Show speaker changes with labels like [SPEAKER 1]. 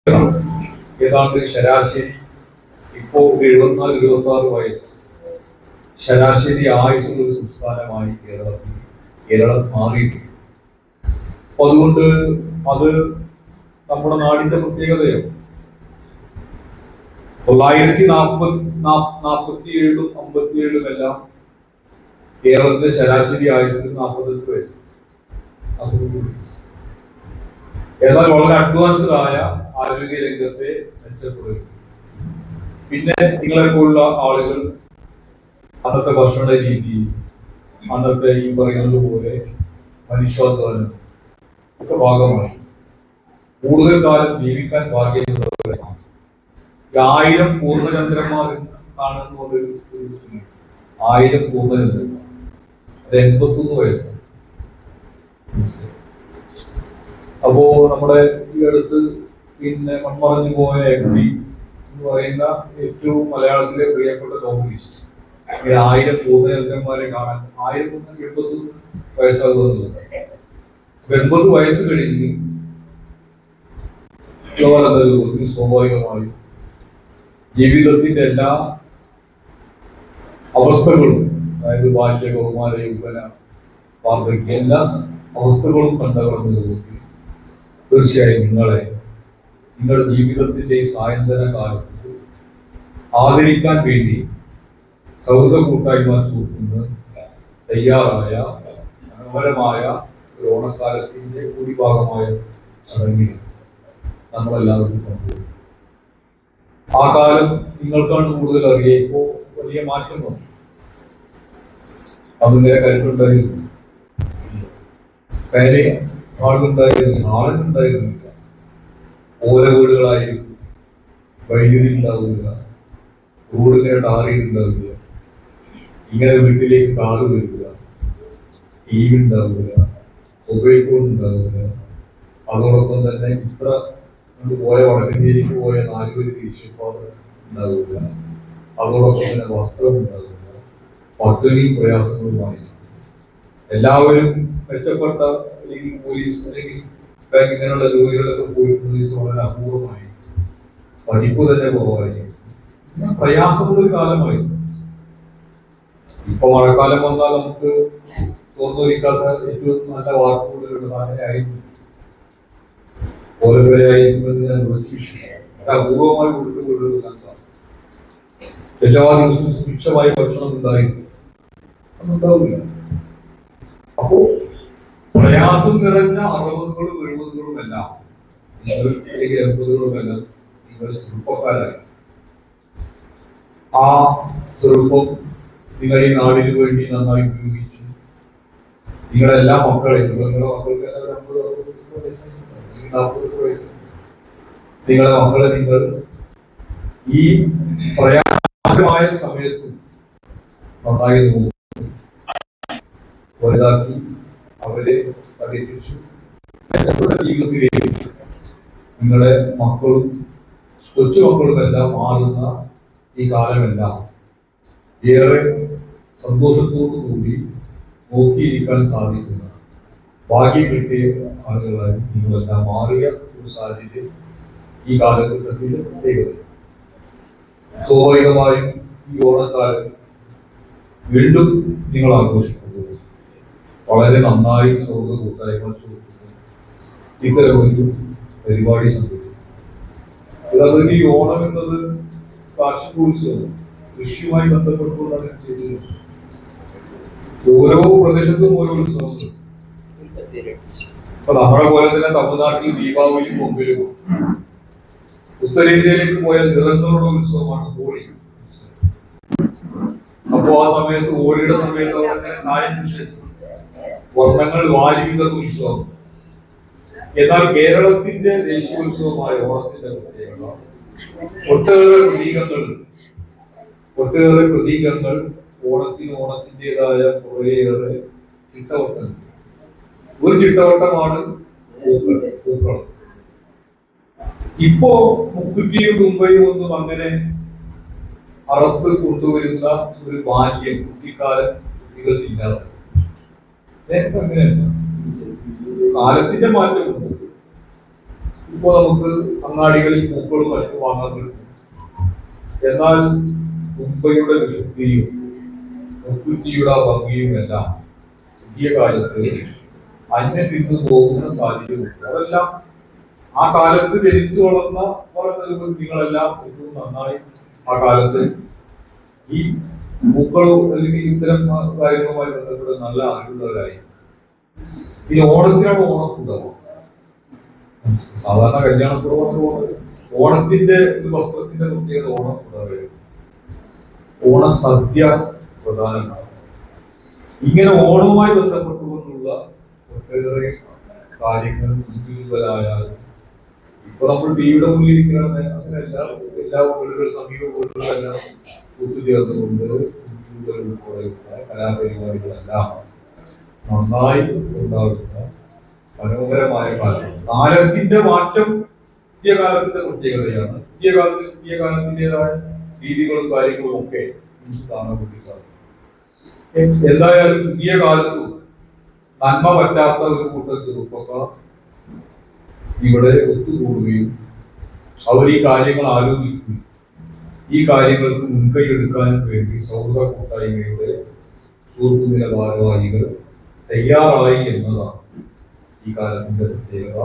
[SPEAKER 1] ഏതാണ്ട് ശരാശരി ഇപ്പോ 74-76 വയസ്സ് ശരാശരി ആയുസ്സുള്ള ഒരു സംസ്ഥാനമായി കേരളം മാറിയിട്ടുണ്ട്. അപ്പൊ അതുകൊണ്ട് അത് നമ്മുടെ നാടിന്റെ പ്രത്യേകതയോ 947-ലും 57-ലും എല്ലാം കേരളത്തിന്റെ ശരാശരി ആയുസ്സിൽ 48 വയസ്സ്. എന്നാൽ വളരെ അഡ്വാൻസ്ഡ് ആയ ആരോഗ്യ രംഗത്തെ മെച്ചപ്പെടുക. പിന്നെ നിങ്ങളെപ്പോലുള്ള ആളുകൾ അന്നത്തെ ഭക്ഷണ രീതി, അന്നത്തെ ഈ പറയുന്നത് പോലെ മനുഷ്യാധ്വാനം ഒക്കെ ഭാഗമായി കൂടുതൽ കാലം ജീവിക്കാൻ ഭാഗ്യമുള്ളവരാണ്. 1000 പൂർണ്ണചന്ദ്രന്മാർ ആണെന്ന് പറഞ്ഞൊരു 1000 പൂർണ്ണചന്ദ്രന്മാർ, അത് 81 വയസ്സാണ്. അപ്പോ നമ്മുടെ ഈ അടുത്ത് പിന്നെ മൺമറഞ്ഞു പോയ MP എന്ന് പറയുന്ന ഏറ്റവും മലയാളത്തിലെ പ്രിയപ്പെട്ട നോവലിസ്റ്റ് 1000 പൂർണ്ണചന്ദ്രന്മാരെ കാണാൻ 81 വയസ്സാകുന്നത്. 80 വയസ്സ് കഴിഞ്ഞ് സ്വാഭാവികമായും ജീവിതത്തിന്റെ എല്ലാ അവസ്ഥകളും, അതായത് ബാല്യ, കൗമാര, യൗവന, വാർദ്ധക്യ എല്ലാ അവസ്ഥകളും കണ്ടകടന്നു തീർച്ചയായും നിങ്ങളുടെ ജീവിതത്തിന്റെ ഈ സായന്തന കാലത്ത് ആദരിക്കാൻ വേണ്ടി സൗഹൃദ കൂട്ടായ്മ ചൂട്ടുന്ന തയ്യാറായ മനോഹരമായ ഒരു ഓണക്കാലത്തിന്റെ ഭൂരിഭാഗമായ ചടങ്ങിൽ നമ്മളെല്ലാവരും പങ്കുവയ്ക്കും. ആ കാലം നിങ്ങൾക്കാണ് കൂടുതൽ അറിയുക. ഇപ്പോ വലിയ മാറ്റം വന്നു. അതിങ്ങനെ കരുത്തുണ്ടായിരുന്നു, കയറിയ ആളുണ്ടായിരുന്നില്ല, ആളുണ്ടായിരുന്നില്ല. ഓല വീടുകളായിരുന്നു, വൈദ്യുതി ഉണ്ടാവില്ല, റോഡിങ്ങനെ ടാറിയിട്ടുണ്ടാവില്ല, ഇങ്ങനെ വീട്ടിലേക്ക് കാറ് വരിക, TV ഉണ്ടാവില്ല, മൊബൈൽ ഫോൺ ഉണ്ടാവില്ല. അതോടൊപ്പം തന്നെ ഇത്ര പോയ വടക്കഞ്ചേരിക്ക് പോയ 4 പേര് തിരിച്ചുപാട് ഉണ്ടാവില്ല. അതോടൊപ്പം തന്നെ വസ്ത്രം ഉണ്ടാവില്ല. പട്ടിണിയും പ്രയാസങ്ങളുമായി എല്ലാവരും മെച്ചപ്പെട്ട അല്ലെങ്കിൽ പോലീസ് അല്ലെങ്കിൽ ബാങ്ക് ഇങ്ങനെയുള്ള ജോലികളൊക്കെ പോയിട്ടുണ്ടെങ്കിൽ വളരെ അപൂർവമായി, പഠിപ്പ് തന്നെ കുറവായിരിക്കും. പ്രയാസമുള്ളൊരു കാലമായിരുന്നു. ഇപ്പൊ മഴക്കാലം വന്നാൽ നമുക്ക് തോന്നുവരിക്കാത്ത ഏറ്റവും നല്ല വാക്കുകളുണ്ട്. അങ്ങനെയായിരുന്നു, ഓരോരുത്തരായിരിക്കുമെന്ന് ഞാൻ അപൂർവമായി കൊടുത്തുകൊണ്ടിരുന്ന എല്ലാ ദിവസവും സുഭിക്ഷമായ ഭക്ഷണം ഉണ്ടായിരുന്നു, അതുണ്ടാവില്ല. അപ്പോ പ്രയാസം നിറഞ്ഞ 60-കളും 70-കളും എല്ലാം, 80-കളും എല്ലാം നിങ്ങൾ ചെറുപ്പക്കാരായി. ആ ചെറുപ്പം നിങ്ങൾ ഈ നാടിന് വേണ്ടി നന്നായി ഉപയോഗിച്ചു. നിങ്ങളുടെ എല്ലാ മക്കളെയും, നിങ്ങളുടെ മക്കൾക്ക് 40 വയസ്സ്, നിങ്ങളുടെ മക്കളെ നിങ്ങൾ ഈ പ്രയാസമായ സമയത്ത് നന്നായി നോക്കി വലുതാക്കി അവരെ പഠിപ്പിച്ചു. മെച്ചപ്പെട്ട ജീവിതത്തിലേക്ക് നിങ്ങളുടെ മക്കളും കൊച്ചുമക്കളുമെല്ലാം മാറുന്ന ഈ കാലമെല്ലാം ഏറെ സന്തോഷത്തോടു കൂടി നോക്കിയിരിക്കാൻ സാധിക്കുന്ന ഭാഗ്യം കിട്ടിയ ആളുകളായി നിങ്ങളെല്ലാം മാറിയ ഒരു സാഹചര്യം ഈ കാലഘട്ടത്തിന്റെ പ്രത്യേകത. സ്വാഭാവികമായും ഈ ഓണക്കാലം വീണ്ടും നിങ്ങൾ ആഘോഷിക്കുന്നത് വളരെ നന്നായി സൗഹൃദ കൂട്ടായ്മ ഇത്തരമൊരു പരിപാടി സംഘടിപ്പിക്കും. അതായത് ഈ ഓണം എന്നത് കാർഷികോത്സവം കൃഷിയുമായി ബന്ധപ്പെട്ടുകൊണ്ടാണ് ചെയ്തത്. ഓരോ പ്രദേശത്തും ഓരോ ഉത്സവങ്ങൾ. അപ്പൊ നമ്മളെ പോലെ തന്നെ തമിഴ്നാട്ടിൽ ദീപാവലിയും പൊങ്കലും, ഉത്തരേന്ത്യയിലേക്ക് പോയാൽ നിറങ്ങളുടെ ഉത്സവമാണ് ഹോളി. അപ്പോ ആ സമയത്ത് ഹോളിയുടെ സമയത്ത് അവിടെ ചായം വർണ്ണങ്ങൾ വാരിവിതറുന്ന ഉത്സവം. എന്നാൽ കേരളത്തിന്റെ ദേശീയോത്സവമായ ഓണത്തിന്റെ പ്രത്യേകത ഒട്ടേറെ പ്രതീകങ്ങൾ ഓണത്തിൻ്റെതായ കുറേയേറെ ചിട്ടവട്ടങ്ങൾ. ഒരു ചിട്ടവട്ടമാണ് പൂക്കളം. ഇപ്പോ മുക്കുറ്റിയും തുമ്പയും ഒന്നും അങ്ങനെ അറത്ത് കൊണ്ടുവരുന്ന ഒരു ബാല്യം കുട്ടിക്കാലം കുട്ടികളില്ലാതെ. നേരത്തെ അങ്ങനെയല്ല, കാലത്തിന്റെ മാറ്റമുണ്ട്. ഇപ്പൊ നമുക്ക് അങ്ങാടികളിൽ പൂക്കളും മറ്റും വാങ്ങാൻ കിട്ടും. എന്നാൽ തുമ്പയുടെ വിശുദ്ധിയും പ്രകൃതിയുടെ ഭംഗിയും എല്ലാം പുതിയ കാലത്ത് അന്യം തിന്നു പോകുന്ന സാഹചര്യമുണ്ട്. അതെല്ലാം ആ കാലത്ത് ജനിച്ചു വളർന്ന നിങ്ങളെല്ലാം ഏറ്റവും നന്നായി ആ കാലത്ത് ഈ പൂക്കളോ അല്ലെങ്കിൽ ഇത്തരം കാര്യങ്ങളുമായി ബന്ധപ്പെട്ട് നല്ല അറിവുള്ളവരായി. ഈ ഓണത്തിനാണ് ഓണക്കൂടാവും. സാധാരണ കല്യാണക്കുറവാണ് ഓണത്തിന്റെ ഒരു വസ്ത്രത്തിന്റെ പ്രത്യേകത ഓണക്കൂടാവും. ഓണസദ്യ പ്രധാനമാണ്. ഇങ്ങനെ ഓണവുമായി ബന്ധപ്പെട്ടുകൊണ്ടുള്ള ഒട്ടേറെ കാര്യങ്ങൾ മുസ്ലിംകളായാലും ഇപ്പൊ നമ്മൾ ടിവിയുടെ മുന്നിൽ ഇരിക്കുകയാണ്. അങ്ങനെയല്ല, എല്ലാ വീടുകൾ സമീപ വീടുകളെല്ലാം ഒത്തുചേർന്നുകൊണ്ട് കലാപരിപാടികളെല്ലാം നന്നായി ഉണ്ടാകുന്ന മനോഹരമായ കാലം. കാലത്തിന്റെ മാറ്റം പുതിയ കാലത്തിന്റെ പ്രത്യേകതയാണ്. പുതിയ കാലത്തിൻ്റെതായ രീതികളും കാര്യങ്ങളും ഒക്കെ കാണാൻ വേണ്ടി സാധിക്കും. എന്തായാലും പുതിയ കാലത്തും നന്മ പറ്റാത്ത ഒരു കൂട്ടം ചെറുപ്പക്കാർ ഇവിടെ ഒത്തുകൂടുകയും അവർ ഈ കാര്യങ്ങൾ ആലോചിക്കുകയും ഈ കാര്യങ്ങൾക്ക് മുൻകൈ എടുക്കാൻ വേണ്ടി സൗഹൃദ കൂട്ടായ്മയുടെ സുഹൃത്തുനില ഭാരവാഹികൾ തയ്യാറായി എന്നതാണ് ഈ കാലത്തിന്റെ പ്രത്യേകത.